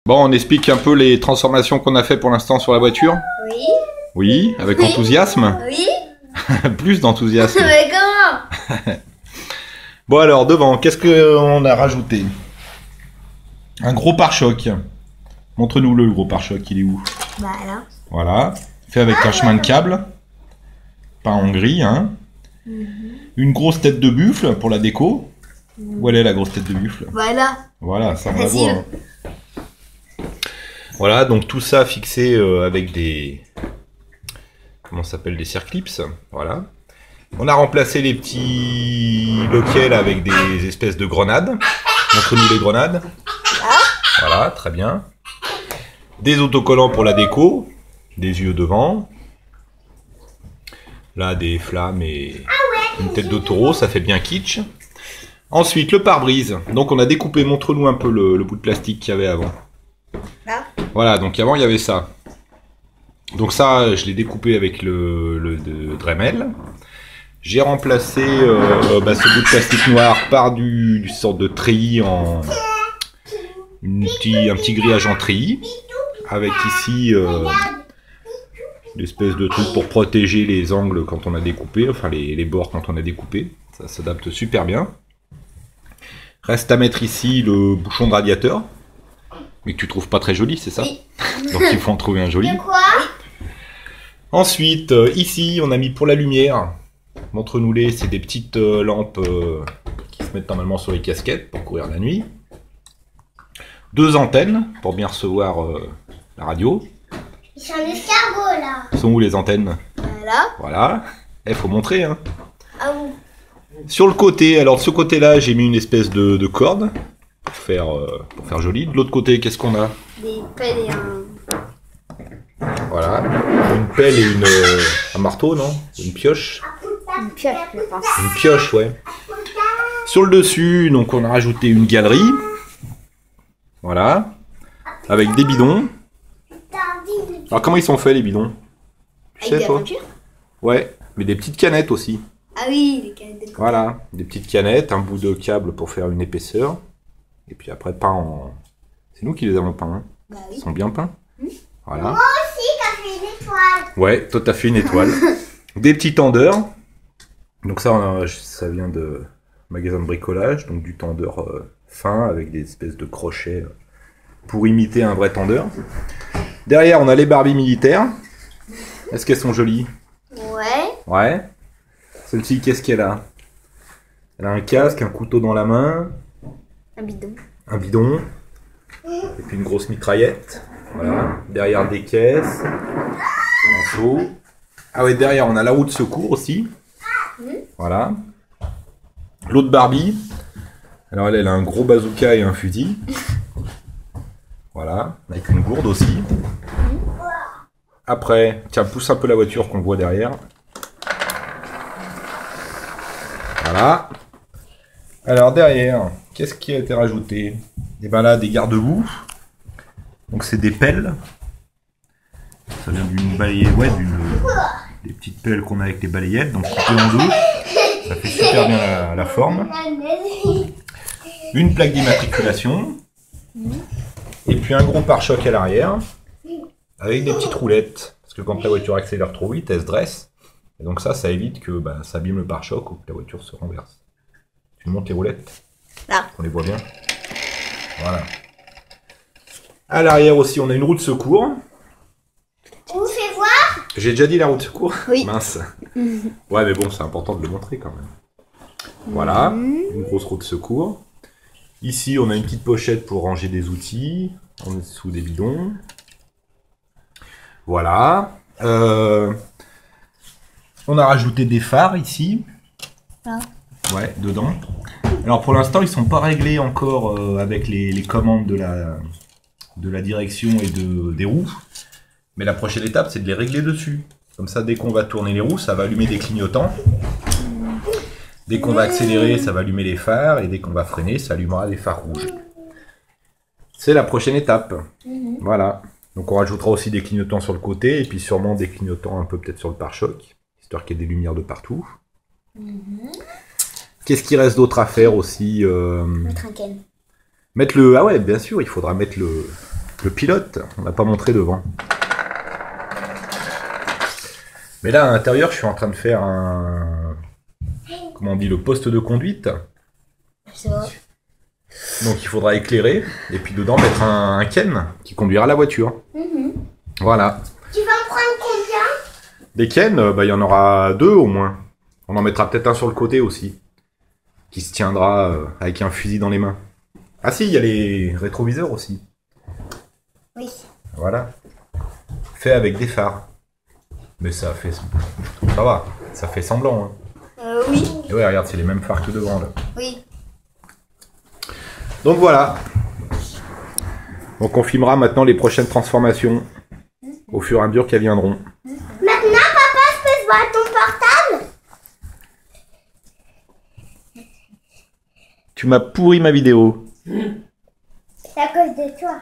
Bon, on explique un peu les transformations qu'on a fait pour l'instant sur la voiture. Oui. Oui, avec enthousiasme. Oui. Plus d'enthousiasme. Mais comment? Bon alors, devant, qu'est-ce qu'on a rajouté? Un gros pare-choc. Montre-nous le gros pare-choc, il est où? Bah là. Voilà, fait avec un chemin de câble. Peint en gris, hein. Une grosse tête de buffle pour la déco. Où elle est la grosse tête de buffle? Voilà. Voilà, ça on va Facile. voir. Voilà, donc tout ça fixé avec des... Comment ça s'appelle? Des circlips. Voilà. On a remplacé les petits loquets là, avec des espèces de grenades. Montre-nous les grenades. Voilà, très bien. Des autocollants pour la déco. Des yeux devant. Là, des flammes et une tête de taureau, ça fait bien kitsch. Ensuite, le pare-brise. Donc on a découpé, montre-nous un peu le bout de plastique qu'il y avait avant. Là. Voilà, donc avant il y avait ça. Donc ça, je l'ai découpé avec le Dremel. J'ai remplacé ce bout de plastique noir par du sorte de treillis en... un petit grillage en treillis. Avec ici l'espèce de truc pour protéger les angles quand on a découpé, enfin les bords quand on a découpé. Ça s'adapte super bien. Reste à mettre ici le bouchon de radiateur. Mais que tu trouves pas très joli, c'est ça? Oui. Donc il faut en trouver un joli. Quoi? Ensuite, ici, on a mis pour la lumière. Montre-nous-les, c'est des petites lampes qui se mettent normalement sur les casquettes pour courir la nuit. 2 antennes pour bien recevoir la radio. Ils sont les escargots là. Sont où les antennes? Voilà. Voilà. Il faut montrer. Hein. Ah bon. Sur le côté, alors de ce côté-là, j'ai mis une espèce de corde pour faire joli. De l'autre côté, qu'est-ce qu'on a? Des pelles et un... Voilà. Une pelle et un marteau, non? Une pioche. Une pioche, je pense. Une pioche, ouais. Sur le dessus, donc on a rajouté une galerie. Voilà. Avec des bidons. Alors comment ils sont faits les bidons? Tu Avec sais de la toi? peinture? Ouais, mais des petites canettes aussi. Ah oui, les canettes de coca. Voilà, des petites canettes, un bout de câble pour faire une épaisseur. Et puis après peint en... C'est nous qui les avons peints, hein. Bah Ils oui. sont bien peints. Voilà. Moi aussi, t'as fait une étoile. Ouais, toi t'as fait une étoile. Des petits tendeurs. Donc ça vient de magasin de bricolage, donc du tendeur fin avec des espèces de crochets pour imiter un vrai tendeur. Derrière, on a les Barbies militaires. Est-ce qu'elles sont jolies? Ouais. Ouais. Celle-ci, qu'est-ce qu'elle a? Elle a un casque, un couteau dans la main, Un bidon. un bidon, et puis une grosse mitraillette. Voilà. Derrière des caisses, un seau. Ah ouais, derrière, on a la roue de secours aussi. Voilà. L'autre Barbie. Alors elle a un gros bazooka et un fusil. Voilà. Avec une gourde aussi. Après, tiens, pousse un peu la voiture qu'on le voit derrière. Voilà. Alors derrière, qu'est-ce qui a été rajouté? Et ben là, des garde-boue. Donc c'est des pelles. Ça vient d'une balayette, ouais, des petites pelles qu'on a avec les balayettes. Donc coupées en deux. Ça fait super bien la forme. Une plaque d'immatriculation. Et puis un gros pare-choc à l'arrière. Avec des petites roulettes. Parce que quand la voiture accélère trop vite, elle se dresse. Et donc ça évite que ça abîme le pare-choc ou que la voiture se renverse. Tu montes les roulettes? Là. On les voit bien. Voilà. À l'arrière aussi, on a une roue de secours. Tu nous fais voir? J'ai déjà dit la roue de secours? Oui. Mince. Ouais, mais bon, c'est important de le montrer quand même. Voilà, une grosse roue de secours. Ici, on a une petite pochette pour ranger des outils. En dessous des bidons. Voilà. On a rajouté des phares ici. Là. Ouais, dedans. Alors pour l'instant, ils sont pas réglés encore avec les commandes de la direction et des roues. Mais la prochaine étape, c'est de les régler dessus. Comme ça, dès qu'on va tourner les roues, ça va allumer des clignotants. Dès qu'on va accélérer, ça va allumer les phares. Et dès qu'on va freiner, ça allumera les phares rouges. C'est la prochaine étape. Voilà. Donc on rajoutera aussi des clignotants sur le côté. Et puis sûrement des clignotants un peu peut-être sur le pare-choc. Histoire qu'il y ait des lumières de partout. Qu'est-ce qu'il reste d'autre à faire aussi? Mettre un ken. Mettre le... Ah ouais, bien sûr, il faudra mettre Le pilote, on l'a pas montré devant. Mais là, à l'intérieur, je suis en train de faire un... Comment on dit, le poste de conduite. Ça. Donc il faudra éclairer, et puis dedans mettre un Ken qui conduira la voiture. Voilà. Tu vas en prendre combien? Des Ken, il y en aura 2 au moins. On en mettra peut-être un sur le côté aussi. Qui se tiendra avec un fusil dans les mains. Ah si, il y a les rétroviseurs aussi. Oui. Voilà. Fait avec des phares. Mais ça fait... Ça va, ça fait semblant. Hein. Oui. Et ouais, regarde, c'est les mêmes phares que devant là. Oui. Donc voilà. Donc on filmera maintenant les prochaines transformations au fur et à mesure qu'elles viendront. Maintenant, papa, je peux voir ton portable? Tu m'as pourri ma vidéo. C'est à cause de toi.